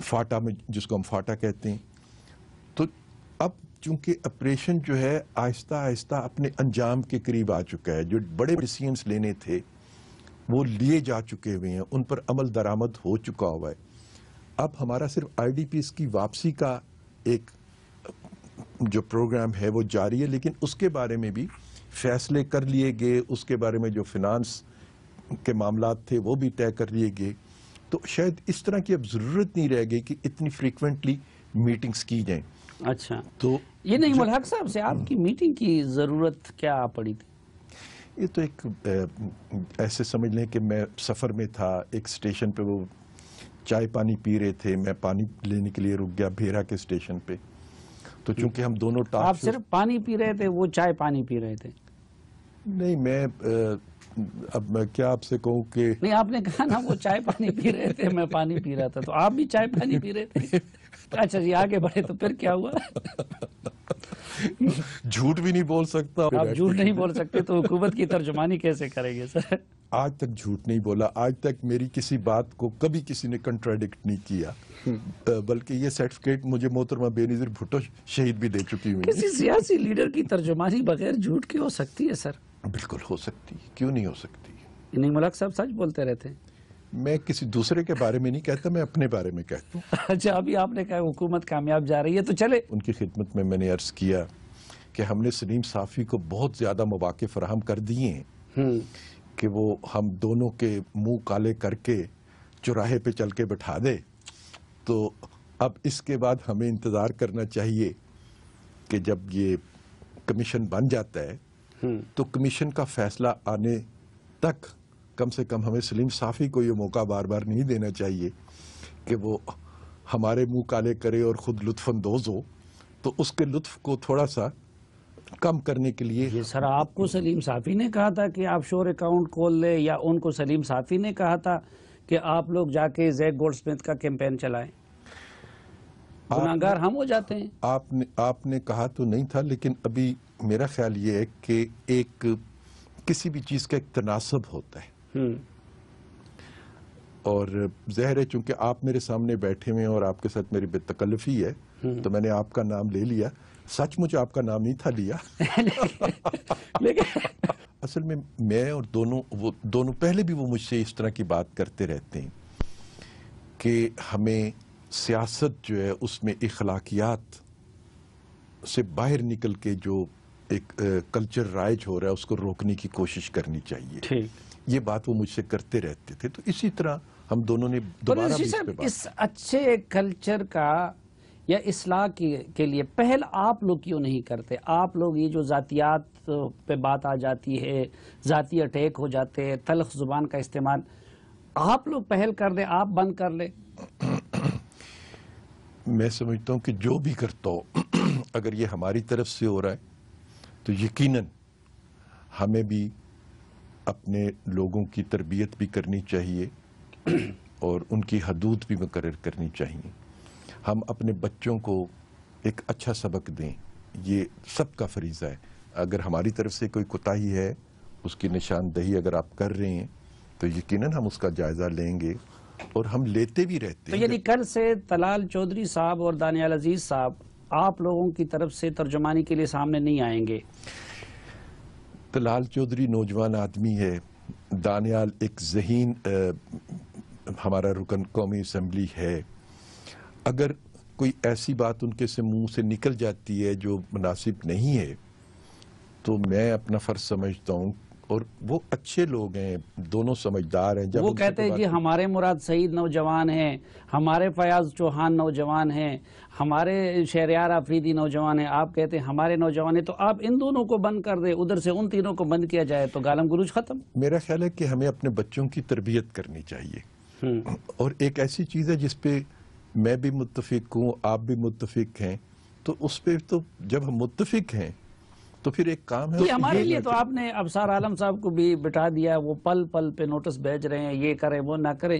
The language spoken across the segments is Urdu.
فاٹا میں، جس کو ہم فاٹا کہتے ہیں. تو اب چونکہ آپریشن جو ہے آہستہ آہستہ اپنے انجام کے قریب آ چکا ہے، جو بڑے ڈیسیژنس لینے تھے وہ لیے جا چکے ہوئے ہیں، ان پر عمل درآمد ہو چکا ہوا ہے. اب ہمارا صرف آئی ڈی پیز کی واپسی کا ایک جو پروگرام ہے وہ جاری ہے، لیکن اس کے بارے میں بھی فیصلے کر لیے گئے، اس کے بارے میں جو فنانس کے معاملات تھے وہ بھی طے کر لیے گئے. تو شاید اس طرح کی اب ضرورت نہیں رہ گئی کہ اتنی فریکوینٹلی میٹنگز کی جائیں. اچھا، تو یہ نہیں ملحق صاحب سے آپ کی میٹنگ کی ضرورت کیا پڑی تھی؟ یہ تو ایک ایسے سمجھ لیں کہ میں سفر میں تھا، ایک اسٹیشن پہ وہ چائے پانی پی رہے تھے، میں پانی لینے کے لیے رک گیا بھیرا کے اسٹیشن پہ. تو چونکہ ہم دونوں آپ صرف پانی پی رہے تھے، وہ چائے پانی پی رہے تھے؟ نہیں، میں اب میں کیا آپ سے کہوں کہ نہیں، آپ نے کہا نا وہ چائے پانی پی رہے تھے، میں پانی پی رہا تھا، تو آپ بھی چائے پانی پی رہے تھے؟ اچھا جی، آگے بڑھے تو پھر کیا ہوا؟ جھوٹ بھی نہیں بول سکتا. آپ جھوٹ نہیں بول سکتے تو حکومت کی ترجمانی کیسے کریں گے سر؟ آج تک جھوٹ نہیں بولا، آج تک میری کسی بات کو کبھی کسی نے کنٹراڈکٹ نہیں کیا، بلکہ یہ سرٹیفکیٹ مجھے محترمہ بے نظیر بھٹو شہید بھی دے چکی ہوئی. کسی سیاسی لیڈر کی ترجمانی بغیر جھوٹ کی ہو سکتی ہے سر؟ بالکل ہو سکتی، کیوں نہیں ہو سکتی. نہیں، ملک صاحب سچ بولتے رہتے ہیں. میں کسی دوسرے کے بارے میں نہیں کہتا، میں اپنے بارے میں کہتا ہوں. اچھا، ابھی آپ نے کہا حکومت کامیاب جا رہی ہے، تو چلے. ان کی خدمت میں نے عرض کیا کہ ہم نے سلیم صافی کو بہت زیادہ مواقع فراہم کر دیے ہیں کہ وہ ہم دونوں کے منہ کالے کر کے چوراہے پہ چل کے بٹھا دے. تو اب اس کے بعد ہمیں انتظار کرنا چاہیے کہ جب یہ کمیشن بن جاتا ہے تو کمیشن کا فیصلہ آنے تک کم سے کم ہمیں سلیم صافی کو یہ موقع بار بار نہیں دینا چاہیے کہ وہ ہمارے منہ کالے کرے اور خود لطف اندوز ہو. تو اس کے لطف کو تھوڑا سا کم کرنے کے لیے. یہ سر آپ کو سلیم صافی نے کہا تھا کہ آپ شور اکاؤنٹ کھول لیں، یا ان کو سلیم صافی نے کہا تھا کہ آپ لوگ جا کے زیک گولڈ سمتھ کا کیمپین چلائیں؟ گناہگار ہم ہو جاتے ہیں. آپ نے کہا تو نہیں تھا، لیکن ابھی میرا خیال یہ ہے کہ ایک کسی بھی چیز کا ایک تناسب ہوتا ہے. اور ظاہر ہے چونکہ آپ میرے سامنے بیٹھے ہوئے ہیں اور آپ کے ساتھ میری بے تکلفی ہے تو میں نے آپ کا نام لے لیا. سچ مجھے آپ کا نام نہیں تھا لیا. اصل میں اور دونوں پہلے بھی وہ مجھ سے اس طرح کی بات کرتے رہتے ہیں کہ ہمیں سیاست جو ہے اس میں اخلاقیات سے باہر نکل کے جو ایک کلچر رائج ہو رہا ہے اس کو روکنے کی کوشش کرنی چاہیے. یہ بات وہ مجھ سے کرتے رہتے تھے. تو اسی طرح ہم دونوں نے دوبارہ بھی اس پہ بات. اس اچھے کلچر کا یا اصلاح کے لیے پہل آپ لوگ کیوں نہیں کرتے؟ آپ لوگ یہ جو ذاتیات پہ بات آ جاتی ہے، ذاتی اٹیک ہو جاتے ہیں، تلخ زبان کا استعمال، آپ لوگ پہل کر دیں، آپ بند کر لیں. میں سمجھتا ہوں کہ جو بھی کرتا ہو اگر یہ ہماری طرف سے ہو رہا ہے تو یقیناً ہمیں بھی اپنے لوگوں کی تربیت بھی کرنی چاہیے اور ان کی حدود بھی مقرر کرنی چاہیے. ہم اپنے بچوں کو ایک اچھا سبق دیں، یہ سب کا فریضہ ہے. اگر ہماری طرف سے کوئی کوتاہی ہے، اس کی نشاندہی اگر آپ کر رہے ہیں تو یقیناً ہم اس کا جائزہ لیں گے اور ہم لیتے بھی رہتے ہیں. تو یعنی کل سے طلال چودھری صاحب اور دانیال عزیز صاحب آپ لوگوں کی طرف سے ترجمانی کے لیے سامنے نہیں آئیں گے؟ طلال چودھری نوجوان آدمی ہے، دانیال ایک ذہین ہمارا رکن قومی اسمبلی ہے. اگر کوئی ایسی بات ان کے منہ سے نکل جاتی ہے جو مناسب نہیں ہے تو میں اپنا فرض سمجھتا ہوں، اور وہ اچھے لوگ ہیں، دونوں سمجھدار ہیں. وہ کہتے ہیں جی ہمارے مراد سعید نوجوان ہیں، ہمارے فیاض چوہان نوجوان ہیں، ہمارے شہریار آفریدی نوجوان ہیں. آپ کہتے ہیں ہمارے نوجوان ہیں، تو آپ ان دونوں کو بند کر دیں، ادھر سے ان تینوں کو بند کیا جائے تو گالم گلوچ ختم. میرا خیال ہے کہ ہمیں اپنے بچوں کی تربیت کرنی چاہیے، اور ایک ایسی چیز ہے جس پہ میں بھی متفق ہوں، آپ بھی متفق ہیں، تو اس پہ تو جب ہم متفق ہیں تو پھر ایک کام ہے. ہمارے لیے تو آپ نے ابصار عالم صاحب کو بھی بٹھا دیا، وہ پل پل پہ نوٹس بھیج رہے ہیں، یہ کریں وہ نہ کریں.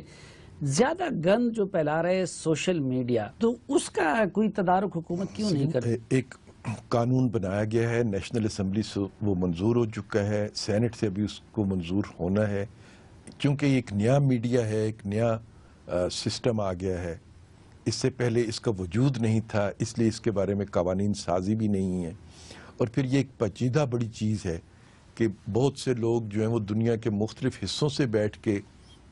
زیادہ گند جو پھیلا رہے سوشل میڈیا، تو اس کا کوئی تدارک حکومت کیوں نہیں کرتی؟ ایک قانون بنایا گیا ہے، نیشنل اسمبلی سے وہ منظور ہو چکا ہے، سینٹ سے بھی اس کو منظور ہونا ہے. چونکہ ایک نیا میڈیا ہے، ایک نیا سسٹم آ گیا ہے، اس سے پہلے اس کا وجود نہیں تھا، اس لیے اس کے بارے میں قوانین سازی بھی نہیں ہے، اور پھر یہ ایک پیچیدہ بڑی چیز ہے کہ بہت سے لوگ جو ہیں وہ دنیا کے مختلف حصوں سے بیٹھ کے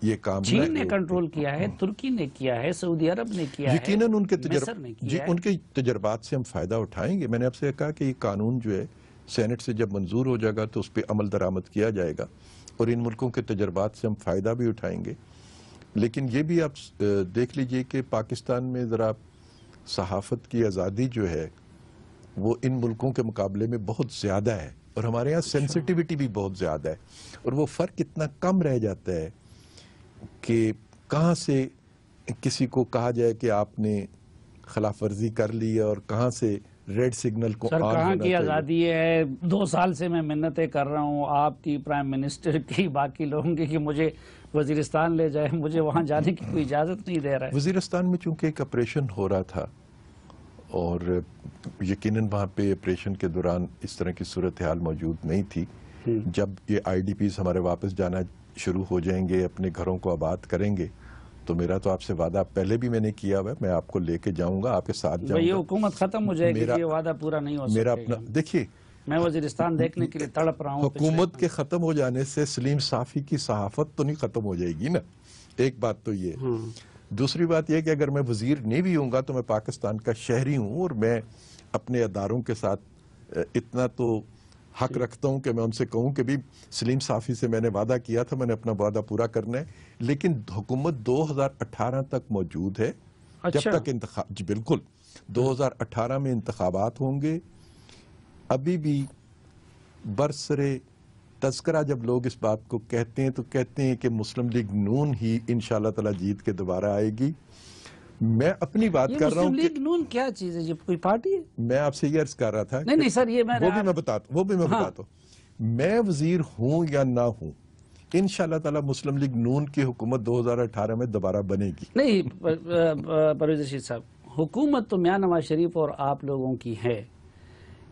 یہ کام چین نے کنٹرول کیا ہے، ترکی نے کیا ہے، سعودی عرب نے کیا ہے، یقیناً ان کے مصر نے کیا ہے۔ ان کے تجربات سے ہم فائدہ اٹھائیں گے۔ میں نے آپ سے کہا کہ یہ قانون جو ہے سینٹ سے جب منظور ہو جائے گا تو اس پہ عمل درآمد کیا جائے گا، اور ان ملکوں کے تجربات سے ہم فائدہ بھی اٹھائیں گے۔ لیکن یہ بھی آپ دیکھ لیجئے کہ پاکستان میں ذرا صحافت کی آزادی جو ہے وہ ان ملکوں کے مقابلے میں بہت زیادہ ہے، اور ہمارے یہاں سینسٹیوٹی بھی بہت زیادہ ہے، اور وہ فرق اتنا کم رہ جاتا ہے کہ کہاں سے کسی کو کہا جائے کہ آپ نے خلاف ورزی کر لی ہے، اور کہاں سے ریڈ سگنل کو سر آن کہاں ہونا کی چاہیے۔ آزادی ہے؟ 2 سال سے میں منتیں کر رہا ہوں، آپ کی، پرائم منسٹر کی، باقی لوگوں کی، کہ مجھے وزیرستان لے جائے، مجھے وہاں جانے کی کوئی اجازت نہیں دے رہا ہے۔ وزیرستان میں چونکہ ایک آپریشن ہو رہا تھا، اور یقیناً وہاں پہ آپریشن کے دوران اس طرح کی صورتحال موجود نہیں تھی۔ جب یہ آئی ڈی پیز ہمارے واپس جانا شروع ہو جائیں گے، اپنے گھروں کو آباد کریں گے، تو میرا تو آپ سے وعدہ پہلے بھی میں نے کیا ہوا ہے، میں آپ کو لے کے جاؤں گا، آپ کے ساتھ جاؤں یہ گا۔ حکومت ختم ہو جائے گی کہ یہ وعدہ پورا نہیں ہو میرا سکے اپنا گا۔ دیکھیے، میں وزیرستان دیکھنے کے لیے تڑپ رہا ہوں۔ حکومت کے ختم ہو جانے سے سلیم صافی کی صحافت تو نہیں ختم ہو جائے گی نا، ایک بات تو یہ۔ دوسری بات یہ کہ اگر میں وزیر نہیں بھی ہوں گا تو میں پاکستان کا شہری ہوں، اور میں اپنے اداروں کے ساتھ اتنا تو حق رکھتا ہوں کہ میں ان سے کہوں کہ بھی سلیم صافی سے میں نے وعدہ کیا تھا، میں نے اپنا وعدہ پورا کرنا ہے، لیکن حکومت 2018 تک موجود ہے، جب تک جی بالکل 2018 میں انتخابات ہوں گے۔ ابھی بھی برسرے تذکرہ جب لوگ اس بات کو کہتے ہیں تو کہتے ہیں کہ مسلم لیگ نون ہی انشاءاللہ تعالی جیت کے دوبارہ آئے گی۔ میں اپنی بات کر رہا ہوں مسلم لیگ نون کیا چیز ہے؟ یہ کوئی پارٹی ہے؟ میں آپ سے یہ عرض کر رہا تھا، نہیں سر، یہ وہ بھی میں بتاتا ہوں، میں وزیر ہوں یا نہ ہوں، انشاءاللہ تعالی مسلم لیگ نون کی حکومت 2018 میں دوبارہ بنے گی۔ نہیں پرویز رشید صاحب، حکومت تو میاں نواز شریف اور آپ لوگوں کی ہے،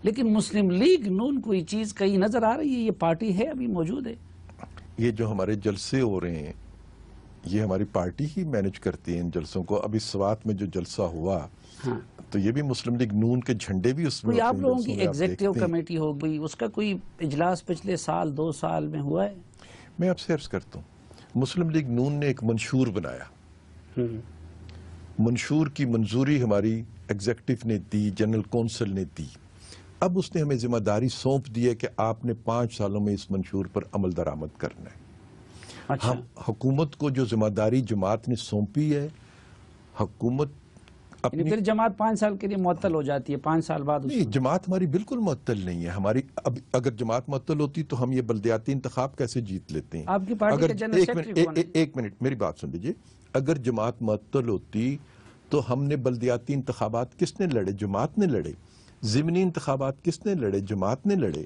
لیکن مسلم لیگ نون کوئی چیز کہیں نظر آ رہی ہے؟ یہ پارٹی ہے، ابھی موجود ہے؟ یہ جو ہمارے جلسے ہو رہے ہیں یہ ہماری پارٹی ہی مینج کرتی ہے ان جلسوں کو۔ ابھی سوات میں جو جلسہ ہوا تو یہ بھی مسلم لیگ نون کے جھنڈے بھی اس میں، کوئی آپ لوگوں کی ایگزیکٹیو کمیٹی ہو گئی، اس کا کوئی اجلاس پچھلے سال 2 سال میں ہوا ہے؟ میں آپ سے عرض کرتا ہوں، مسلم لیگ نون نے ایک منشور بنایا، منشور کی منظوری ہماری ایگزیکٹیو نے دی، جنرل کونسل نے دی۔ اب اس نے ہمیں ذمہ داری سونپ دی ہے کہ آپ نے 5 سالوں میں اس منشور پر عمل درآمد کرنا ہے۔ ہم حکومت کو جو ذمہ داری جماعت نے سونپی ہے، حکومت اپنی پھر جماعت 5 سال کے لیے معطل ہو جاتی ہے، 5 سال بعد نہیں، جماعت ہماری بالکل معطل نہیں ہے۔ ہماری اگر جماعت معطل ہوتی تو ہم یہ بلدیاتی انتخاب کیسے جیت لیتے ہیں؟ آپ کی پارٹی کے جنرل سیکریٹری کون ہے؟ ایک منٹ میری بات سن لیجیے، اگر جماعت معطل ہوتی تو ہم نے بلدیاتی انتخابات کس نے لڑے؟ جماعت نے لڑے۔ ضمنی انتخابات کس نے لڑے؟ جماعت نے لڑے۔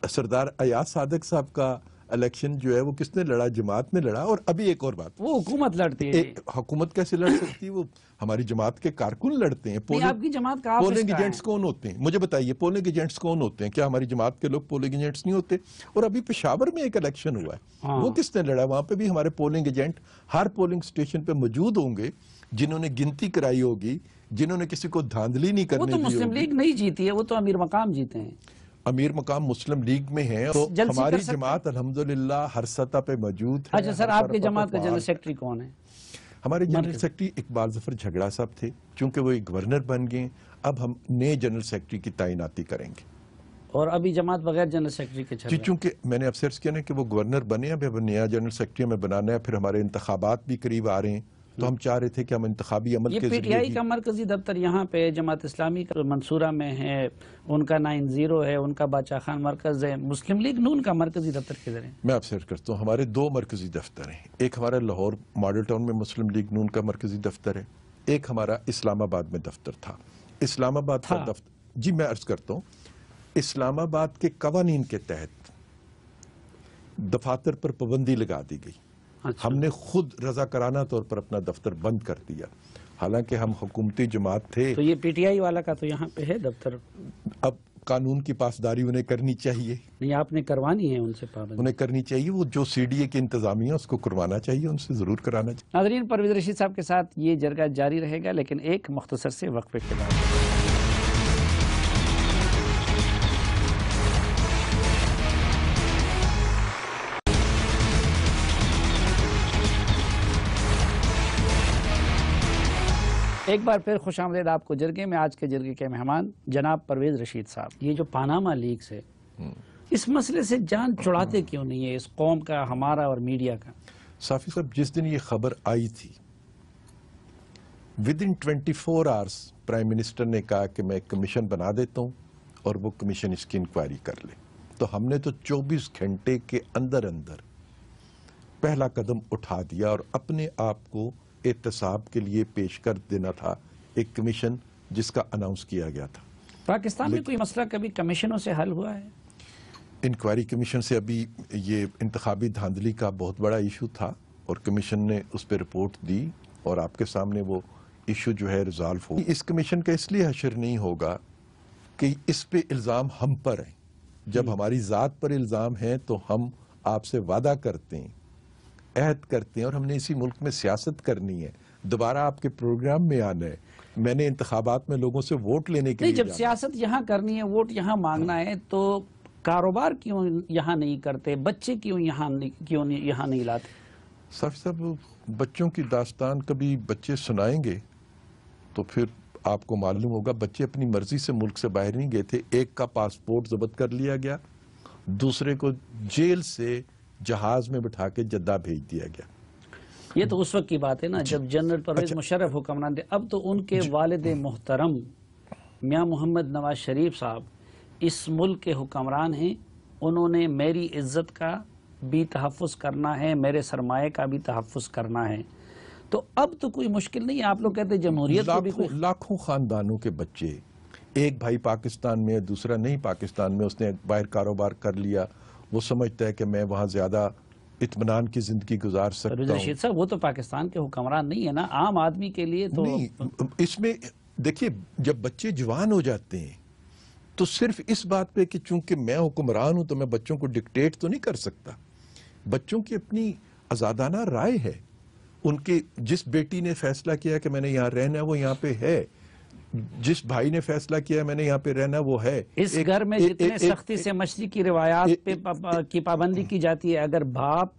سردار ایاز صادق صاحب کا الیکشن جو ہے وہ کس نے لڑا؟ جماعت نے لڑا۔ اور ابھی ایک اور بات، وہ حکومت لڑتی ہے۔ حکومت کیسے لڑ سکتی؟ وہ ہماری جماعت کے کارکن لڑتے ہیں۔ آپ کی جماعت کا پولنگ ایجنٹس کون ہوتے ہیں؟ مجھے بتائیے، پولنگ ایجنٹس کون ہوتے ہیں؟ کیا ہماری جماعت کے لوگ پولنگ ایجنٹس نہیں ہوتے؟ اور ابھی پشاور میں ایک الیکشن ہوا ہے، وہ کس نے لڑا؟ وہاں پہ بھی ہمارے پولنگ ایجنٹ ہر پولنگ سٹیشن پہ موجود ہوں گے، جنہوں نے گنتی کرائی ہوگی، جنہوں نے کسی کو دھاندلی نہیں کرنے دی ہوگی۔ وہ تو مسلم لیگ نہیں جیتی ہے، وہ تو امیر مقام جیتے ہیں۔ امیر مقام مسلم لیگ میں ہیں، تو ہماری جماعت الحمدللہ ہر سطح پہ موجود ہے۔ اچھا سر، آپ کی جماعت کا جنرل سیکریٹری کون ہے؟ ہمارے جنرل سیکریٹری اقبال ظفر جھگڑا صاحب تھے، چونکہ وہ ایک گورنر بن گئے، اب ہم نئے جنرل سیکریٹری کی تعیناتی کریں گے۔ اور ابھی جماعت بغیر جنرل سیکریٹری کے چل رہا ہے؟ چونکہ میں نے افسرز کیا نا کہ وہ گورنر بنے، اب نیا جنرل سیکریٹری ہمیں بنانا ہے، پھر ہمارے انتخابات بھی قریب آ رہے ہیں، تو ہم چاہ رہے تھے کہ ہم انتخابی عمل کے ذریعے یہ پی ٹی آئی کا مرکزی دفتر یہاں پہ، جماعت اسلامی کا منصورہ میں ہے، ان کا 90 ہے، ان کا باچا خان مرکز ہے، مسلم لیگ نون کا مرکزی دفتر کدھر ہے؟ میں آپ سے عرض کرتا ہوں، ہمارے 2 مرکزی دفتر ہیں، ایک ہمارا لاہور ماڈل ٹاؤن میں مسلم لیگ نون کا مرکزی دفتر ہے، ایک ہمارا اسلام آباد میں دفتر تھا۔ اسلام آباد کا دفتر، جی میں عرض کرتا ہوں، اسلام آباد کے قوانین کے تحت دفاتر پر پابندی لگا دی گئی۔ ہم نے خود رضاکارانہ طور پر اپنا دفتر بند کر دیا، حالانکہ ہم حکومتی جماعت تھے۔ تو یہ پی ٹی آئی والا کا تو یہاں پہ ہے دفتر؟ اب قانون کی پاسداری انہیں کرنی چاہیے، نہیں آپ نے کروانی ہے ان سے پابندی؟ انہیں کرنی چاہیے، وہ جو سی ڈی اے کی انتظامیہ اس کو کروانا چاہیے، ان سے ضرور کرانا چاہیے۔ ناظرین، پرویز رشید صاحب کے ساتھ یہ جرگہ جاری رہے گا، لیکن ایک مختصر سے وقفے کے بعد۔ ایک بار پھر خوش آمدید آپ کو جرگے میں۔ آج کے جرگے کے مہمان جناب پرویز رشید صاحب۔ یہ جو پاناما لیکس ہے، اس مسئلے سے جان چھڑاتے کیوں نہیں ہے اس قوم کا، ہمارا اور میڈیا کا؟ صافی صاحب، جس دن یہ خبر آئی تھی within 24 hours پرائم منسٹر نے کہا کہ میں ایک کمیشن بنا دیتا ہوں اور وہ کمیشن اس کی انکوائری کر لے، تو ہم نے تو 24 گھنٹے کے اندر پہلا قدم اٹھا دیا اور اپنے آپ کو احتساب کے لیے پیش کر دینا تھا ایک کمیشن جس کا اناؤنس کیا گیا تھا۔ پاکستان میں کوئی مسئلہ کبھی کمیشنوں سے حل ہوا ہے؟ انکوائری کمیشن سے ابھی یہ انتخابی دھاندلی کا بہت بڑا ایشو تھا اور کمیشن نے اس پہ رپورٹ دی اور آپ کے سامنے وہ ایشو جو ہے ریزالو ہو۔ اس کمیشن کا اس لیے حشر نہیں ہوگا کہ اس پہ الزام ہم پر ہیں۔ جب ہماری ذات پر الزام ہیں تو ہم آپ سے وعدہ کرتے ہیں، عہد کرتے ہیں، اور ہم نے اسی ملک میں سیاست کرنی ہے، دوبارہ آپ کے پروگرام میں آنا ہے، میں نے انتخابات میں لوگوں سے ووٹ لینے کے نہیں، لیے جب سیاست یہاں کرنی ہے، ووٹ یہاں مانگنا ہے، تو کاروبار کیوں یہاں نہیں کرتے؟ بچے کیوں یہاں نہیں لاتے؟ صاحب بچوں کی داستان کبھی بچے سنائیں گے تو پھر آپ کو معلوم ہوگا بچے اپنی مرضی سے ملک سے باہر نہیں گئے تھے۔ ایک کا پاسپورٹ ضبط کر لیا گیا، دوسرے کو جیل سے جہاز میں بٹھا کے جدہ بھیج دیا گیا۔ یہ تو اس وقت کی بات ہے نا جب جنرل پرویز مشرف حکمران تھے۔ اب تو ان کے والد محترم میاں محمد نواز شریف صاحب اس ملک کے حکمران ہیں، انہوں نے میری عزت کا بھی تحفظ کرنا ہے، میرے سرمایہ کا بھی تحفظ کرنا ہے، تو اب تو کوئی مشکل نہیں ہے۔ آپ لوگ کہتے ہیں جمہوریت کو بھی لاکھوں خاندانوں کے بچے، ایک بھائی پاکستان میں، دوسرا نہیں پاکستان میں، اس نے باہر کاروبار کر لیا، وہ سمجھتا ہے کہ میں وہاں زیادہ اطمینان کی زندگی گزار سکتا ہوں۔ رشید صاحب، وہ تو پاکستان کے حکمران نہیں ہے نا، عام آدمی کے لیے تو نہیں، اس میں دیکھیے جب بچے جوان ہو جاتے ہیں تو صرف اس بات پہ کہ چونکہ میں حکمران ہوں تو میں بچوں کو ڈکٹیٹ تو نہیں کر سکتا۔ بچوں کی اپنی آزادانہ رائے ہے، ان کے جس بیٹی نے فیصلہ کیا کہ میں نے یہاں رہنا ہے وہ یہاں پہ ہے، جس بھائی نے فیصلہ کیا میں نے یہاں پہ رہنا وہ ہے۔ اس گھر میں جتنے سختی سے مچھلی کی روایات پہ کی پابندی کی جاتی ہے، اگر باپ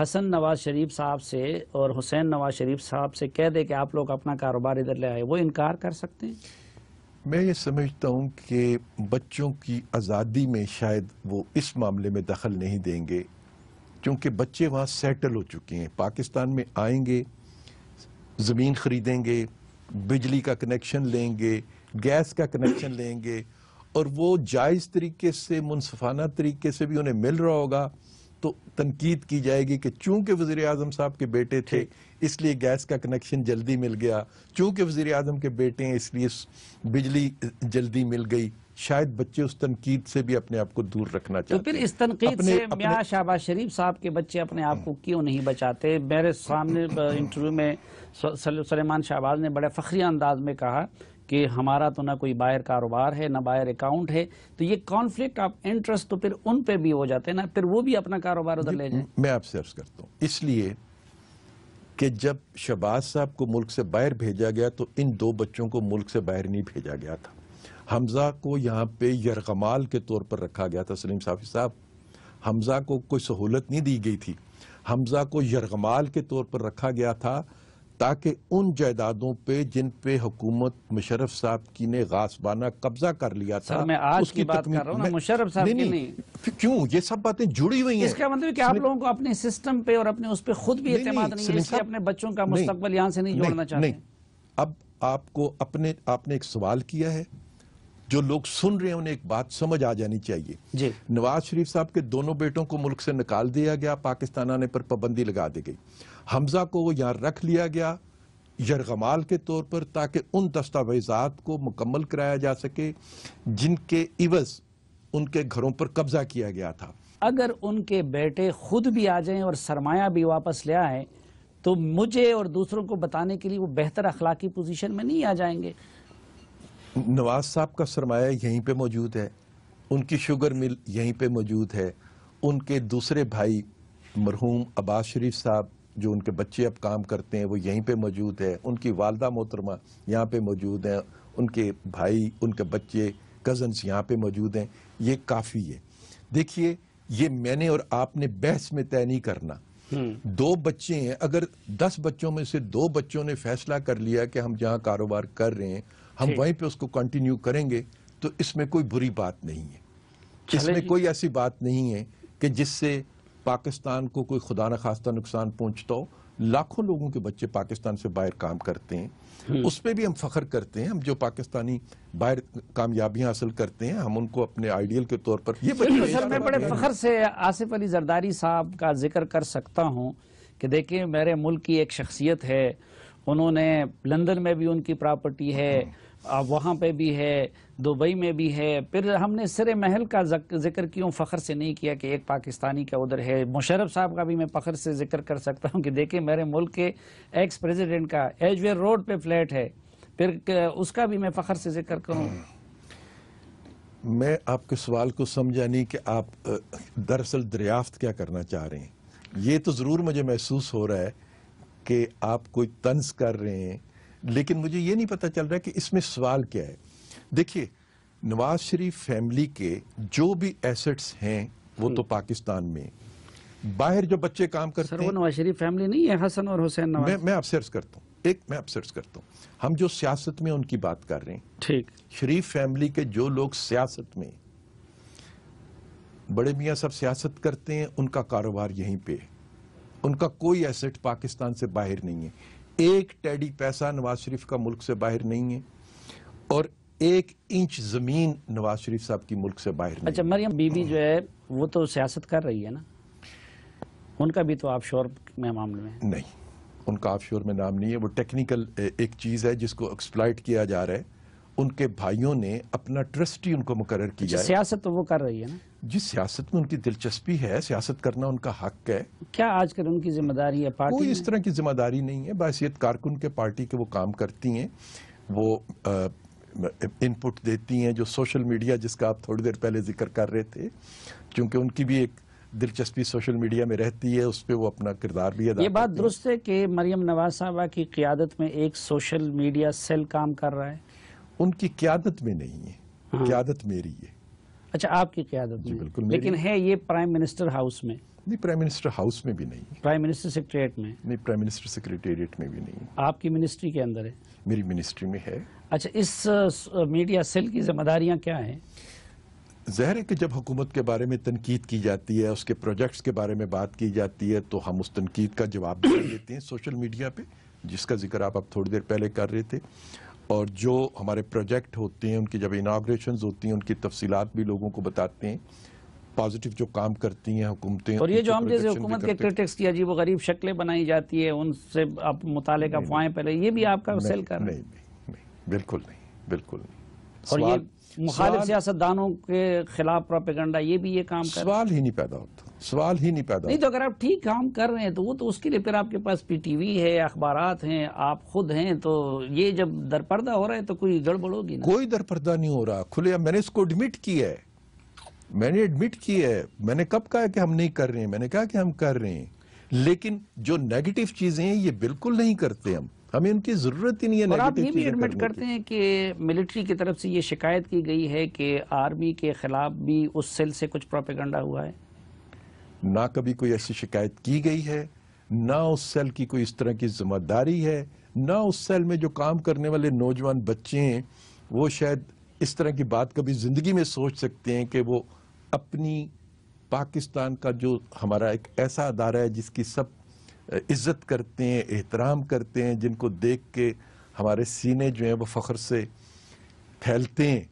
حسن نواز شریف صاحب سے اور حسین نواز شریف صاحب سے کہہ دے کہ آپ لوگ اپنا کاروبار ادھر لے آئے، وہ انکار کر سکتے ہیں؟ میں یہ سمجھتا ہوں کہ بچوں کی آزادی میں شاید وہ اس معاملے میں دخل نہیں دیں گے، کیونکہ بچے وہاں سیٹل ہو چکے ہیں، پاکستان میں آئیں گے، زمین خریدیں گے، بجلی کا کنیکشن لیں گے، گیس کا کنیکشن لیں گے، اور وہ جائز طریقے سے، منصفانہ طریقے سے بھی انہیں مل رہا ہوگا، تو تنقید کی جائے گی کہ چونکہ وزیر اعظم صاحب کے بیٹے تھے اس لیے گیس کا کنیکشن جلدی مل گیا، چونکہ وزیر اعظم کے بیٹے ہیں اس لیے بجلی جلدی مل گئی۔ شاید بچے اس تنقید سے بھی اپنے آپ کو دور رکھنا چاہتے ہیں۔ تو پھر اس تنقید سے میاں شہباز شریف صاحب کے بچے اپنے آپ کو کیوں نہیں بچاتے؟ میرے سامنے انٹرویو میں سلیمان شہباز نے بڑے فخری انداز میں کہا کہ ہمارا تو نہ کوئی باہر کاروبار ہے، نہ باہر اکاؤنٹ ہے، تو یہ کانفلکٹ آف انٹرسٹ تو پھر ان پہ بھی ہو جاتے ہیں نا، پھر وہ بھی اپنا کاروبار ادھر لے جائیں۔ میں آپ سے عرض کرتا ہوں، اس لیے کہ جب شہباز صاحب کو ملک سے باہر بھیجا گیا تو ان دو بچوں کو ملک سے باہر نہیں بھیجا گیا تھا۔ حمزہ کو یہاں پہ یرغمال کے طور پر رکھا گیا تھا۔ سلیم صافی صاحب، حمزہ کو کوئی سہولت نہیں دی گئی تھی، حمزہ کو یرغمال کے طور پر رکھا گیا تھا تاکہ ان جائیدادوں پہ جن پہ حکومت مشرف صاحب کی نے غاصبانہ قبضہ کر لیا تھا، سر میں آج کی بات کر رہا ہوں نا، مشرف صاحب کی نہیں۔ کیوں یہ سب باتیں جڑی ہوئی ہیں؟ اس کا مطلب کہ آپ لوگوں کو اپنے سسٹم پہ اور اپنے اس پہ خود بھی اعتماد نہیں ہے، اس لیے اپنے بچوں کا مستقبل یہاں سے نہیں جوڑنا چاہتے ہیں۔ اب آپ کو آپ نے ایک سوال کیا ہے، جو لوگ سن رہے ہیں انہیں ایک بات سمجھ آ جانی چاہیے۔ جی، نواز شریف صاحب کے دونوں بیٹوں کو ملک سے نکال دیا گیا، پاکستان آنے پر پابندی لگا دی گئی، حمزہ کو وہ یہاں رکھ لیا گیا یرغمال کے طور پر تاکہ ان دستاویزات کو مکمل کرایا جا سکے جن کے عوض ان کے گھروں پر قبضہ کیا گیا تھا۔ اگر ان کے بیٹے خود بھی آ جائیں اور سرمایہ بھی واپس لے آئیں تو مجھے اور دوسروں کو بتانے کے لیے وہ بہتر اخلاقی پوزیشن میں نہیں آ جائیں گے؟ نواز صاحب کا سرمایہ یہیں پہ موجود ہے، ان کی شوگر مل یہیں پہ موجود ہے، ان کے دوسرے بھائی مرحوم عباس شریف صاحب جو ان کے بچے اب کام کرتے ہیں وہ یہیں پہ موجود ہے، ان کی والدہ محترمہ یہاں پہ موجود ہیں، ان کے بھائی، ان کے بچے، کزنز یہاں پہ موجود ہیں. یہ کافی ہے. دیکھیے یہ میں نے اور آپ نے بحث میں طے نہیں کرنا. 2 بچے ہیں، اگر 10 بچوں میں سے 2 بچوں نے فیصلہ کر لیا کہ ہم جہاں کاروبار کر رہے ہیں ہم وہیں پہ اس کو کنٹینیو کریں گے تو اس میں کوئی بری بات نہیں ہے. اس میں کوئی ایسی بات نہیں ہے کہ جس سے پاکستان کو کوئی خدا نخواستہ نقصان پہنچتا ہو. لاکھوں لوگوں کے بچے پاکستان سے باہر کام کرتے ہیں، اس پہ بھی ہم فخر کرتے ہیں. ہم جو پاکستانی باہر کامیابیاں حاصل کرتے ہیں ہم ان کو اپنے آئیڈیل کے طور پر سر میں بڑے فخر سے آصف علی زرداری صاحب کا ذکر کر سکتا ہوں کہ دیکھیں میرے ملک کی ایک شخصیت ہے، انہوں نے لندن میں بھی ان کی پراپرٹی ہے، وہاں پہ بھی ہے، دبئی میں بھی ہے. پھر ہم نے سر محل کا ذکر کیوں فخر سے نہیں کیا کہ ایک پاکستانی کا ادھر ہے. مشرف صاحب کا بھی میں فخر سے ذکر کر سکتا ہوں کہ دیکھیں میرے ملک کے ایکس پریزیڈنٹ کا ایجویر روڈ پہ فلیٹ ہے، پھر اس کا بھی میں فخر سے ذکر کروں. میں آپ کے سوال کو سمجھا نہیں کہ آپ دراصل دریافت کیا کرنا چاہ رہے ہیں. یہ تو ضرور مجھے محسوس ہو رہا ہے کہ آپ کوئی طنز کر رہے ہیں، لیکن مجھے یہ نہیں پتہ چل رہا کہ اس میں سوال کیا ہے. دیکھیے نواز شریف فیملی کے جو بھی ایسٹس ہیں وہ تو پاکستان میں، باہر جو بچے کام کرتے سر ہیں. وہ نواز شریف فیملی نہیں ہے، حسن اور حسین نواز. میں آپ سے عرض کرتا ہوں، میں آپ سے عرض کرتا ہوں، ہم جو سیاست میں ان کی بات کر رہے ہیں، ٹھیک. شریف فیملی کے جو لوگ سیاست میں، بڑے میاں صاحب سیاست کرتے ہیں، ان کا کاروبار یہیں پہ ہے، ان کا کوئی ایسٹ پاکستان سے باہر نہیں ہے. ایک ٹیڈی پیسہ نواز شریف کا ملک سے باہر نہیں ہے اور 1 انچ زمین نواز شریف صاحب کی ملک سے باہر نہیں. اچھا مریم بی بی جو ہے وہ تو سیاست کر رہی ہے نا، ان کا بھی تو آف شور میں معاملے میں نہیں، ان کا آف شور میں نام نہیں ہے. وہ ٹیکنیکل ایک چیز ہے جس کو ایکسپلائٹ کیا جا رہا ہے. ان کے بھائیوں نے اپنا ٹرسٹی ان کو مقرر کیا ہے. سیاست تو وہ کر رہی ہے نا. جس سیاست میں ان کی دلچسپی ہے، سیاست کرنا ان کا حق ہے. کیا آج کل ان کی ذمہ داری ہے پارٹی کوئی اس طرح کی ذمہ داری نہیں ہے. بحیثیت کارکن کے پارٹی کے وہ کام کرتی ہیں، وہ ان پٹ دیتی ہیں. جو سوشل میڈیا جس کا آپ تھوڑی دیر پہلے ذکر کر رہے تھے، چونکہ ان کی بھی ایک دلچسپی سوشل میڈیا میں رہتی ہے، اس پہ وہ اپنا کردار بھی ادا. یہ بات درست ہے کہ مریم نواز صاحبہ کی قیادت میں ایک سوشل میڈیا سیل کام کر رہا ہے؟ ان کی قیادت میں نہیں ہے، قیادت میری ہے. اچھا آپ کی قیادت میں؟ بالکل. لیکن ہے یہ پرائم منسٹر ہاؤس میں؟ نہیں، پرائم منسٹر ہاؤس میں بھی نہیں ہے. پرائم منسٹر سیکریٹریٹ میں؟ نہیں، پرائم منسٹر سیکریٹریٹ میں بھی نہیں ہے. آپ کی منسٹری کے اندر ہے؟ میری منسٹری میں ہے. اچھا اس میڈیا سیل کی ذمہ داریاں کیا ہیں؟ ظاہر ہے کہ جب حکومت کے بارے میں تنقید کی جاتی ہے، اس کے پروجیکٹس کے بارے میں بات کی جاتی ہے، تو ہم اس تنقید کا جواب بھی دیتے ہیں سوشل میڈیا پہ، جس کا ذکر آپ اب تھوڑی دیر پہلے کر رہے تھے. اور جو ہمارے پروجیکٹ ہوتے ہیں ان کی جب اناگریشنز ہوتی ہیں ان کی تفصیلات بھی لوگوں کو بتاتے ہیں. پازیٹیو جو کام کرتی ہیں حکومتیں، اور یہ جو ہم جیسے حکومت کے کرٹکس کی عجیب و غریب شکلیں بنائی جاتی ہے، ان سے آپ مطالعے کا فوائیں پہلے، یہ بھی آپ کا سیل کر رہے ہیں؟ نہیں، بالکل نہیں، بالکل نہیں. اور یہ مخالف سیاستدانوں کے خلاف پروپیگنڈا، یہ بھی یہ کام کر رہے ہیں؟ سوال ہی نہیں پیدا ہوتا، سوال ہی نہیں پیدا ہوتا. نہیں تو اگر آپ ٹھیک کام کر رہے ہیں تو وہ تو اس کے لیے پھر آپ کے پاس پی ٹی وی ہے، اخبارات ہیں، آپ خود ہیں، تو یہ جب درپردہ ہو رہا ہے تو کوئی گڑبڑ ہوگی نا؟ کوئی درپردہ نہیں ہو رہا، کھلے. میں نے اس کو ایڈمٹ کیا ہے، میں نے کب کہا کہ ہم نہیں کر رہے ہیں؟ میں نے کہا کہ ہم کر رہے ہیں، لیکن جو نیگیٹو چیزیں ہیں یہ بالکل نہیں کرتے ہم. ہمیں ان کی ضرورت ہی نہیں ہے. اور آپ یہ بھی ایڈمٹ کرتے ہیں کہ ملٹری کی طرف سے یہ شکایت کی گئی ہے کہ آرمی کے خلاف بھی اس سیل سے کچھ پروپیگنڈا ہوا ہے؟ نہ کبھی کوئی ایسی شکایت کی گئی ہے، نہ اس سیل کی کوئی اس طرح کی ذمہ داری ہے، نہ اس سیل میں جو کام کرنے والے نوجوان بچے ہیں وہ شاید اس طرح کی بات کبھی زندگی میں سوچ سکتے ہیں کہ وہ اپنی پاکستان کا جو ہمارا ایک ایسا ادارہ ہے جس کی سب عزت کرتے ہیں، احترام کرتے ہیں، جن کو دیکھ کے ہمارے سینے جو ہیں وہ فخر سے پھیلتے ہیں،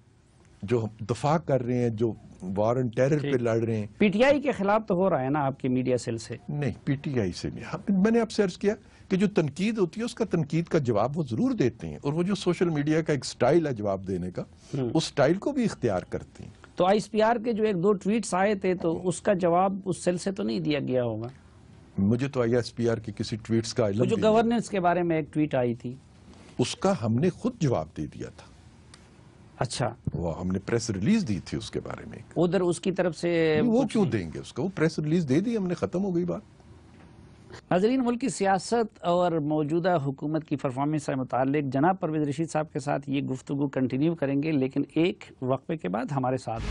جو دفاع کر رہے ہیں، جو وار اینڈ ٹیرر پہ لڑ رہے ہیں. پی ٹی آئی کے خلاف تو ہو رہا ہے نا آپ کی میڈیا سیل سے؟ نہیں، پی ٹی آئی سے نہیں. میں نے آپ سے عرض کیا کہ جو تنقید ہوتی ہے اس کا تنقید کا جواب وہ ضرور دیتے ہیں، اور وہ جو سوشل میڈیا کا ایک سٹائل ہے جواب دینے کا، اس سٹائل کو بھی اختیار کرتے ہیں. تو آئی ایس پی آر کے جو 1-2 ٹویٹس آئے تھے تو اس کا جواب اس سیل سے تو نہیں دیا گیا ہوگا؟ مجھے تو آئی ایس پی آر کے کسی ٹویٹس کا علم وہ جو بھی نہیں. گورننس کے بارے میں ایک ٹویٹ آئی تھی اس کا ہم نے خود جواب دے دیا تھا. اچھا، وہ ہم نے پریس ریلیز دی تھی اس کے بارے میں. ادھر اس کی طرف سے وہ کیوں دیں گے اس کو؟ وہ پریس ریلیز دے دی ہم نے، ختم ہو گئی بات. ناظرین، ملک کی سیاست اور موجودہ حکومت کی پرفارمنس سے متعلق جناب پرویز رشید صاحب کے ساتھ یہ گفتگو کنٹینیو کریں گے، لیکن ایک وقفے کے بعد ہمارے ساتھ.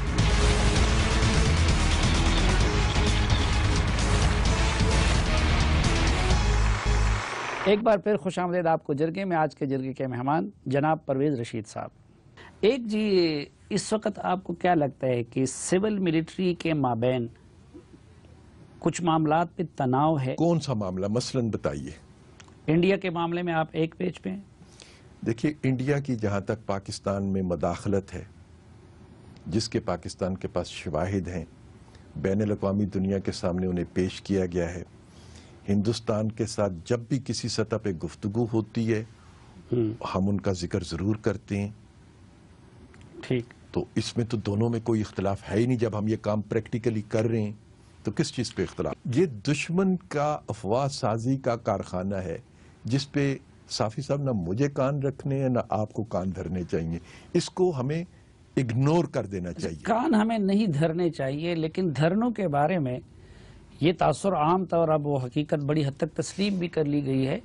ایک بار پھر خوش آمدید آپ کو جرگے میں. آج کے جرگے کے مہمان جناب پرویز رشید صاحب. ایک جی، اس وقت آپ کو کیا لگتا ہے کہ سول ملٹری کے مابین کچھ معاملات پہ تناؤ ہے؟ کون سا معاملہ مثلاً بتائیے. انڈیا کے معاملے میں آپ ایک پیج پہ ہیں. دیکھیے، انڈیا کی جہاں تک پاکستان میں مداخلت ہے، جس کے پاکستان کے پاس شواہد ہیں، بین الاقوامی دنیا کے سامنے انہیں پیش کیا گیا ہے. ہندوستان کے ساتھ جب بھی کسی سطح پہ گفتگو ہوتی ہے ہم ان کا ذکر ضرور کرتے ہیں. ٹھیک، تو اس میں تو دونوں میں کوئی اختلاف ہے ہی نہیں. جب ہم یہ کام پریکٹیکلی کر رہے ہیں تو کس چیز پہ اختلاف؟ یہ دشمن کا افواہ سازی کا کارخانہ ہے جس پہ صافی صاحب نہ مجھے کان رکھنے ہیں نہ آپ کو کان دھرنے چاہیے. اس کو ہمیں اگنور کر دینا چاہیے. کان ہمیں نہیں دھرنے چاہیے، لیکن دھرنوں کے بارے میں یہ تاثر عام طور، اب وہ حقیقت بڑی حد تک تسلیم بھی کر لی گئی ہے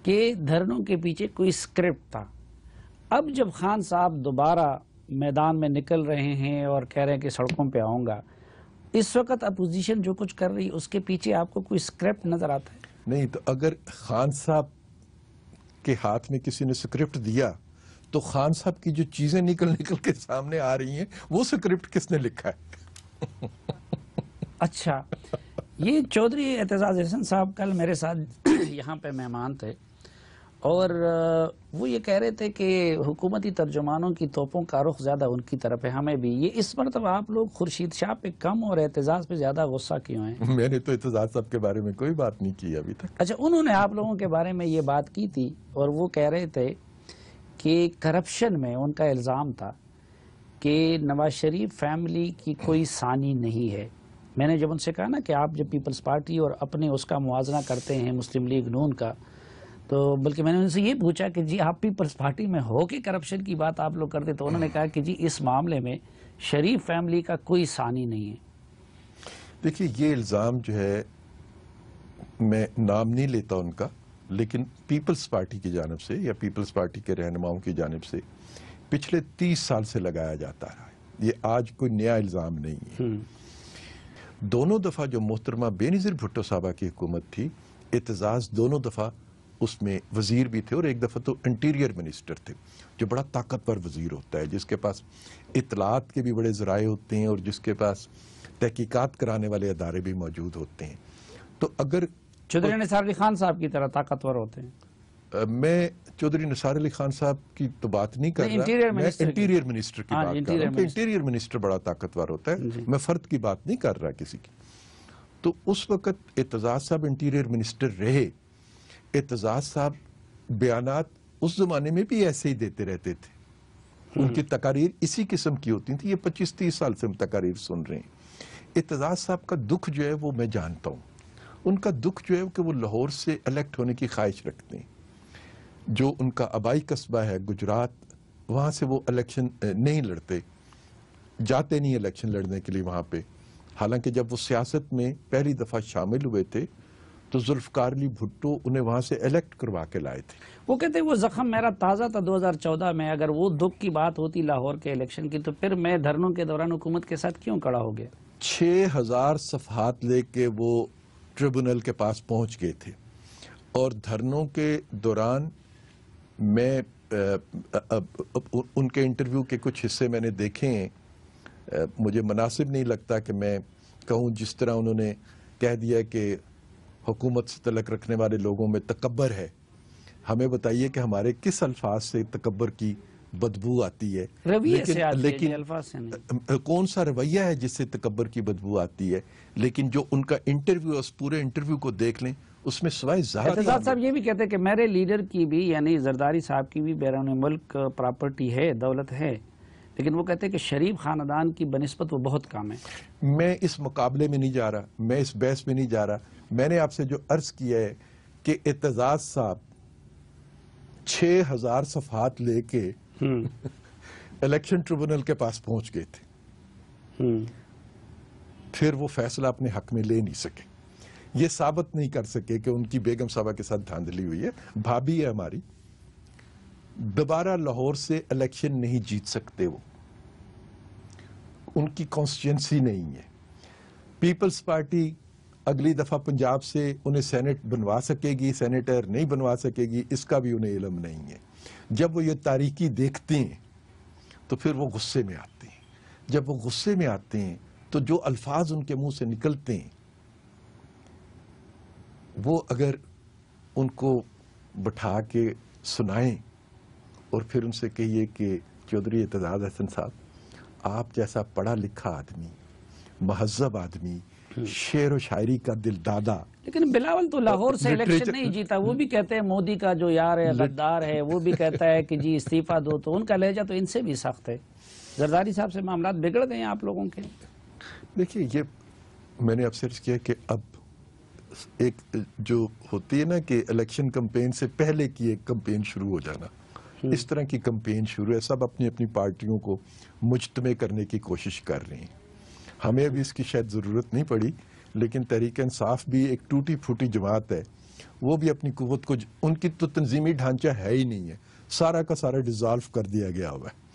کہ دھرنوں کے پیچھے کوئی اسکرپٹ تھا. اب جب خان صاحب دوبارہ میدان میں نکل رہے ہیں اور کہہ رہے ہیں کہ سڑکوں پہ آؤں گا، اس وقت اپوزیشن جو کچھ کر رہی اس کے پیچھے آپ کو کوئی اسکرپٹ نظر آتا ہے؟ نہیں تو اگر خان صاحب کے ہاتھ میں کسی نے اسکرپٹ دیا تو خان صاحب کی جو چیزیں نکل کے سامنے آ رہی ہیں وہ اسکرپٹ کس نے لکھا ہے؟ اچھا، یہ چودھری اعتزاز احسن صاحب کل میرے ساتھ یہاں پہ مہمان تھے اور وہ یہ کہہ رہے تھے کہ حکومتی ترجمانوں کی توپوں کا رخ زیادہ ان کی طرف ہے. ہمیں بھی یہ اس مرتبہ آپ لوگ خورشید شاہ پہ کم اور اعتزاز پہ زیادہ غصہ کیوں ہیں؟ میں نے تو اعتزاز صاحب کے بارے میں کوئی بات نہیں کی ابھی تک. اچھا، انہوں نے آپ لوگوں کے بارے میں یہ بات کی تھی اور وہ کہہ رہے تھے کہ کرپشن میں ان کا الزام تھا کہ نواز شریف فیملی کی کوئی ثانی نہیں ہے. میں نے جب ان سے کہا نا کہ آپ جب پیپلز پارٹی اور اپنے اس کا موازنہ کرتے ہیں مسلم لیگ نون کا، تو بلکہ میں نے ان سے یہ پوچھا کہ جی آپ پیپلز پارٹی میں ہو کہ کرپشن کی بات آپ لوگ کرتے، تو انہوں نے کہا کہ جی اس معاملے میں شریف فیملی کا کوئی ثانی نہیں ہے. دیکھیے، یہ الزام جو ہے میں نام نہیں لیتا ان کا، لیکن پیپلز پارٹی کی جانب سے یا پیپلز پارٹی کے رہنماؤں کی جانب سے پچھلے 30 سال سے لگایا جاتا رہا ہے. یہ آج کوئی نیا الزام نہیں ہے. دونوں دفعہ جو محترمہ بے نظیر بھٹو صاحبہ کی حکومت تھی، اعتزاز دونوں دفعہ اس میں وزیر بھی تھے اور ایک دفعہ تو انٹیریئر منسٹر تھے، جو بڑا طاقتور وزیر ہوتا ہے، جس کے پاس اطلاعات کے بھی بڑے ذرائع ہوتے ہیں اور جس کے پاس تحقیقات کرانے والے ادارے بھی موجود ہوتے ہیں. تو اگر چودھری نثار علی خان صاحب کی طرح طاقتور ہوتے ہیں. میں چودھری نثار علی خان صاحب کی تو بات نہیں کر رہا، میں انٹیریئر منسٹر کی بات کر رہا ہوں کہ انٹیریئر منسٹر بڑا طاقتور ہوتا ہے. میں فرد کی بات نہیں کر رہا کسی کی. تو اس وقت اعتزاز صاحب انٹیریئر منسٹر رہے. اعتزاز صاحب بیانات اس زمانے میں بھی ایسے ہی دیتے رہتے تھے. ان کی تقاریر اسی قسم کی ہوتی تھی. یہ 25-30 سال سے ہم تقاریر سن رہے ہیں. اعتزاز صاحب کا دکھ جو ہے وہ میں جانتا ہوں. ان کا دکھ جو ہے کہ وہ لاہور سے الیکٹ ہونے کی خواہش رکھتے ہیں. جو ان کا آبائی قصبہ ہے گجرات، وہاں سے وہ الیکشن نہیں لڑتے، جاتے نہیں الیکشن لڑنے کے لیے وہاں پہ. حالانکہ جب وہ سیاست میں پہلی دفعہ شامل ہوئے تھے تو ذوالفقار علی بھٹو انہیں وہاں سے الیکٹ کروا کے لائے تھے. وہ کہتے ہیں وہ زخم میرا تازہ تھا 2014 میں. اگر وہ دکھ کی بات ہوتی لاہور کے الیکشن کی تو پھر میں دھرنوں کے دوران حکومت کے ساتھ کیوں کھڑا ہو گیا؟ 6000 صفحات لے کے وہ ٹریبونل کے پاس پہنچ گئے تھے اور دھرنوں کے دوران میں ان کے انٹرویو کے کچھ حصے میں نے دیکھے ہیں. مجھے مناسب نہیں لگتا کہ میں کہوں جس طرح انہوں نے کہہ دیا کہ حکومت سے تعلق رکھنے والے لوگوں میں تکبر ہے. ہمیں بتائیے کہ ہمارے کس الفاظ سے تکبر کی بدبو آتی ہے؟ رویے سے آتی ہے، لیکن الفاظ سے نہیں. کون سا رویہ ہے جس سے تکبر کی بدبو آتی ہے؟ لیکن جو ان کا انٹرویو، اس پورے انٹرویو کو دیکھ لیں، اس میں سوائے اعتزاز صاحب یہ بھی کہتے ہیں کہ میرے لیڈر کی بھی، یعنی زرداری صاحب کی بھی بیرون ملک پراپرٹی ہے، دولت ہے، لیکن وہ کہتے ہیں کہ شریف خاندان کی بنسبت وہ بہت کم ہے. میں اس مقابلے میں نہیں جا رہا، میں اس بحث میں نہیں جا رہا. میں نے آپ سے جو عرض کیا ہے کہ اعتزاز صاحب 6000 صفحات لے کے الیکشن ٹریبونل کے پاس پہنچ گئے تھے، پھر وہ فیصلہ اپنے حق میں لے نہیں سکے، یہ ثابت نہیں کر سکے کہ ان کی بیگم صاحبہ کے ساتھ دھاندلی ہوئی ہے، بھابھی ہے ہماری، دوبارہ لاہور سے الیکشن نہیں جیت سکتے، وہ ان کی کانسٹیچوئنسی نہیں ہے۔ پیپلز پارٹی اگلی دفعہ پنجاب سے انہیں سینٹ بنوا سکے گی، سینیٹر نہیں بنوا سکے گی، اس کا بھی انہیں علم نہیں ہے۔ جب وہ یہ تاریکی دیکھتے ہیں تو پھر وہ غصے میں آتے ہیں، جب وہ غصے میں آتے ہیں تو جو الفاظ ان کے منہ سے نکلتے ہیں وہ اگر ان کو بٹھا کے سنائیں اور پھر ان سے کہیے کہ چودھری اعتزاز احسن صاحب، آپ جیسا پڑھا لکھا آدمی، مہذب آدمی، شعر و شاعری کا دل دادا، لیکن بلاول تو لاہور سے الیکشن نہیں جیتا، وہ بھی کہتے ہیں مودی کا جو یار ہے غدار ہے، وہ بھی کہتا ہے کہ جی استعفیٰ دو، تو ان کا لہجہ تو ان سے بھی سخت ہے۔ زرداری صاحب سے معاملات بگڑ گئے ہیں آپ لوگوں کے؟ دیکھیے، یہ میں نے اب سرچ کیا کہ اب ایک جو ہوتی ہے نا کہ الیکشن کمپین سے پہلے کی ایک کمپین شروع ہو جانا، اس طرح کی کمپین شروع ہے، سب اپنی اپنی پارٹیوں کو مجتمع کرنے کی کوشش کر رہے ہیں۔ ہمیں ابھی اس کی شاید ضرورت نہیں پڑی، لیکن تحریک انصاف بھی ایک ٹوٹی پھوٹی جماعت ہے، وہ بھی اپنی قوت کو، ان کی تو تنظیمی ڈھانچہ ہے ہی نہیں ہے، سارا کا سارا ڈیزالو کر دیا گیا ہوا ہے۔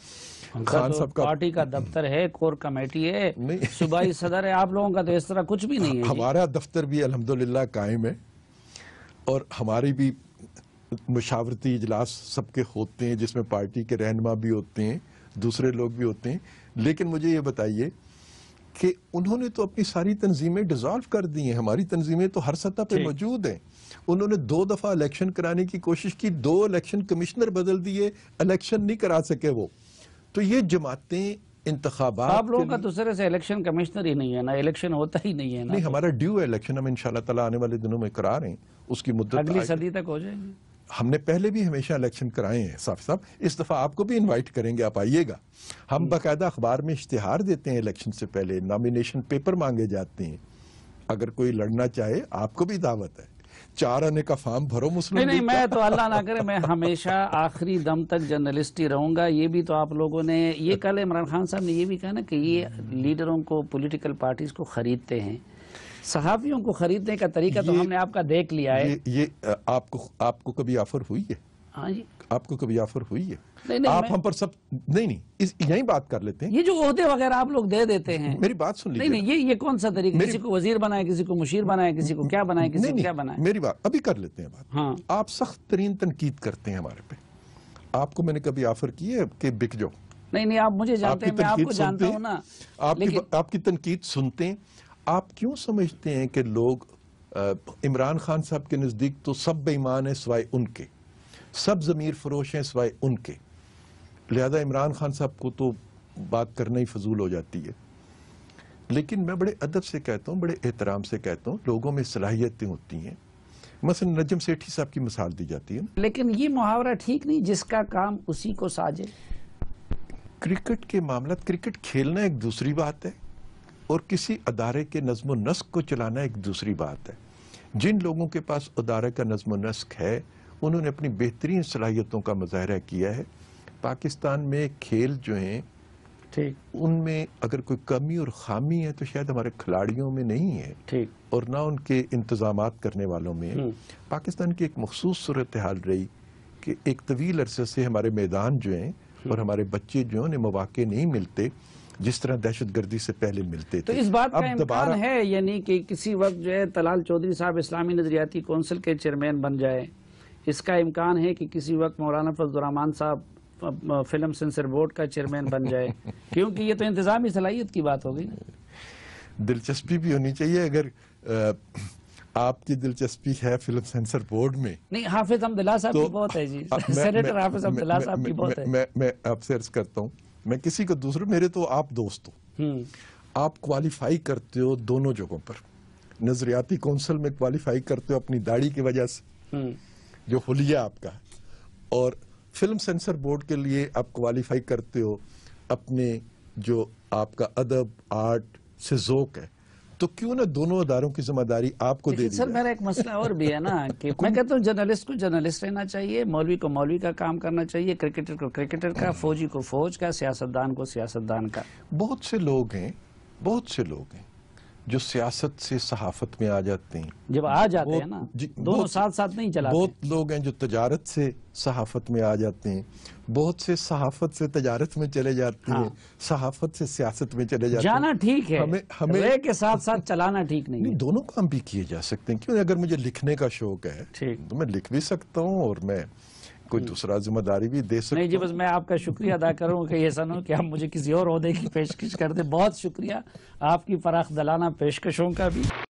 خان صاحب کا پارٹی کا دفتر ہے، کور کمیٹی ہے، صوبائی صدر ہے، آپ لوگوں کا تو اس طرح کچھ بھی نہیں ہے۔ ہمارا دفتر بھی الحمدللہ قائم ہے، اور ہماری بھی مشاورتی اجلاس سب کے ہوتے ہیں جس میں پارٹی کے رہنما بھی ہوتے ہیں، دوسرے لوگ بھی ہوتے ہیں، لیکن مجھے یہ بتائیے کہ انہوں نے تو اپنی ساری تنظیمیں ڈیزالو کر دی ہیں، ہماری تنظیمیں تو ہر سطح پہ موجود ہیں۔ انہوں نے 2 دفعہ الیکشن کرانے کی کوشش کی، 2 الیکشن کمشنر بدل دیے، الیکشن نہیں کرا سکے وہ۔ تو یہ جماعتیں انتخابات، آپ لوگوں کا دوسرے سے الیکشن کمشنر ہی نہیں ہے نا، الیکشن ہوتا ہی نہیں ہے نا۔ نہیں، ہمارا ڈیو ہے الیکشن، ہم انشاءاللہ تعالیٰ آنے والے دنوں میں کرا رہے ہیں، اس کی مدت اگلی صدی تک ہو جائیں گے۔ ہم نے پہلے بھی ہمیشہ الیکشن کرائے ہیں صاحب، اس دفعہ آپ کو بھی انوائٹ کریں گے، آپ آئیے گا۔ ہم باقاعدہ اخبار میں اشتہار دیتے ہیں، الیکشن سے پہلے نامینیشن پیپر مانگے جاتے ہیں، اگر کوئی لڑنا چاہے آپ کو بھی دعوت ہے، 4 آنے کا فارم بھرو مسلم نہیں، میں تو اللہ نہ کرے میں ہمیشہ آخری دم تک جرنلسٹ ہی رہوں گا۔ یہ بھی تو آپ لوگوں نے، یہ کل عمران خان صاحب نے یہ بھی کہا نا کہ یہ لیڈروں کو، پولیٹیکل پارٹیز کو خریدتے ہیں، صحافیوں کو خریدنے کا طریقہ تو ہم نے آپ کا دیکھ لیا ہے۔ یہ آپ کو کبھی آفر ہوئی ہے؟ ہاں جی، آپ کو کبھی آفر ہوئی ہے؟ نہیں، آپ ہم پر سب نہیں، یہی بات کر لیتے ہیں۔ یہ جو عہدے وغیرہ آپ لوگ دے دیتے ہیں، میری بات سن لیجیے۔ نہیں، یہ کون سا طریقہ؟ کسی کو وزیر بنائے، کسی کو مشیر بنائے، کسی کو کیا بنائے، کسی کو کیا بنائے۔ میری بات ابھی کر لیتے ہیں بات۔ ہاں، آپ سخت ترین تنقید کرتے ہیں ہمارے پہ، آپ کو میں نے کبھی آفر کی ہے کہ بک جاؤ؟ نہیں، آپ مجھے جانتے ہیں، میں آپ کو جانتا ہوں نا۔ آپ کی تنقید سنتے ہیں، آپ کیوں سمجھتے ہیں کہ لوگ عمران خان صاحب کے نزدیک تو سب بے ایمان ہیں سوائے ان کے، سب ضمیر فروش ہیں سوائے ان کے، لہذا عمران خان صاحب کو تو بات کرنا ہی فضول ہو جاتی ہے۔ لیکن میں بڑے ادب سے کہتا ہوں، بڑے احترام سے کہتا ہوں، لوگوں میں صلاحیتیں ہوتی ہیں، مثلا نجم سیٹھی صاحب کی مثال دی جاتی ہے نا۔ لیکن یہ محاورہ ٹھیک نہیں، جس کا کام اسی کو ساجے۔ کرکٹ کے معاملات، کرکٹ کھیلنا ایک دوسری بات ہے اور کسی ادارے کے نظم و نسق کو چلانا ایک دوسری بات ہے۔ جن لوگوں کے پاس ادارے کا نظم و نسق ہے انہوں نے اپنی بہترین صلاحیتوں کا مظاہرہ کیا ہے۔ پاکستان میں کھیل جو ہیں ان میں اگر کوئی کمی اور خامی ہے تو شاید ہمارے کھلاڑیوں میں نہیں ہے اور نہ ان کے انتظامات کرنے والوں میں ہے۔ پاکستان کی ایک مخصوص صورتحال رہی کہ ایک طویل عرصے سے ہمارے میدان جو ہیں اور ہمارے بچے جو ہیں انہیں مواقع نہیں ملتے جس طرح دہشت گردی سے پہلے ملتے تھے۔ تو اس بات کا امکان ہے یعنی کہ کسی وقت جو ہے طلال چودھری صاحب اسلامی نظریاتی کونسل کے چیئرمین بن جائے، اس کا امکان ہے کہ کسی وقت مولانا فضل الرحمان صاحب فلم سینسر بورڈ کا چیئرمین بن جائے، کیونکہ یہ تو انتظامی صلاحیت کی بات ہوگی۔ دلچسپی بھی ہونی چاہیے، اگر آپ کی دلچسپی ہے فلم سینسر بورڈ میں۔ نہیں، حافظ حمداللہ صاحب کی بہت ہے جی، سینیٹر حافظ حمداللہ صاحب کی بہت ہے۔ میں آپ سے عرض کرتا ہوں، میں کسی کو دوسرے، میرے تو آپ دوست ہو، آپ کوالیفائی کرتے ہو دونوں جگہوں پر، نظریاتی کونسل میں کوالیفائی کرتے ہو اپنی داڑھی کی وجہ سے جو حلیہ آپ کا ہے، اور فلم سینسر بورڈ کے لیے آپ کوالیفائی کرتے ہو اپنے جو آپ کا ادب آرٹ سے ذوق ہے، تو کیوں نہ دونوں اداروں کی ذمہ داری آپ کو دے لیکن دی سر جائے؟ میرا ایک مسئلہ اور بھی ہے نا کہ میں کہتا ہوں جرنلسٹ کو جرنلسٹ رہنا چاہیے، مولوی کو مولوی کا کام کرنا چاہیے، کرکٹر کو کرکٹر کا، فوجی کو فوج کا، سیاستدان کو سیاستدان کا۔ بہت سے لوگ ہیں جو سیاست سے صحافت میں آ جاتے ہیں، جب آ جاتے ہیں نا جی، دونوں ساتھ ساتھ نہیں چلاتے۔ بہت لوگ ہیں جو تجارت سے صحافت میں آ جاتے ہیں، بہت سے صحافت سے تجارت میں چلے جاتے ہیں، صحافت سے سیاست میں چلے جاتے ہیں۔ جانا ٹھیک ہے، ہمیں رے کے ساتھ ساتھ چلانا ٹھیک نہیں ہے۔ دونوں کام بھی کیے جا سکتے ہیں، کیوں اگر مجھے لکھنے کا شوق ہے ٹھیک، تو میں لکھ بھی سکتا ہوں اور میں کوئی دوسرا ذمہ داری بھی دے سکتا نہیں جی، ہوں۔ بس میں آپ کا شکریہ ادا کروں کہ ایسا نہ ہو کہ ہم مجھے کسی اور عہدے کی پیشکش کر دیں۔ بہت شکریہ آپ کی فراخ دلانہ پیشکشوں کا بھی۔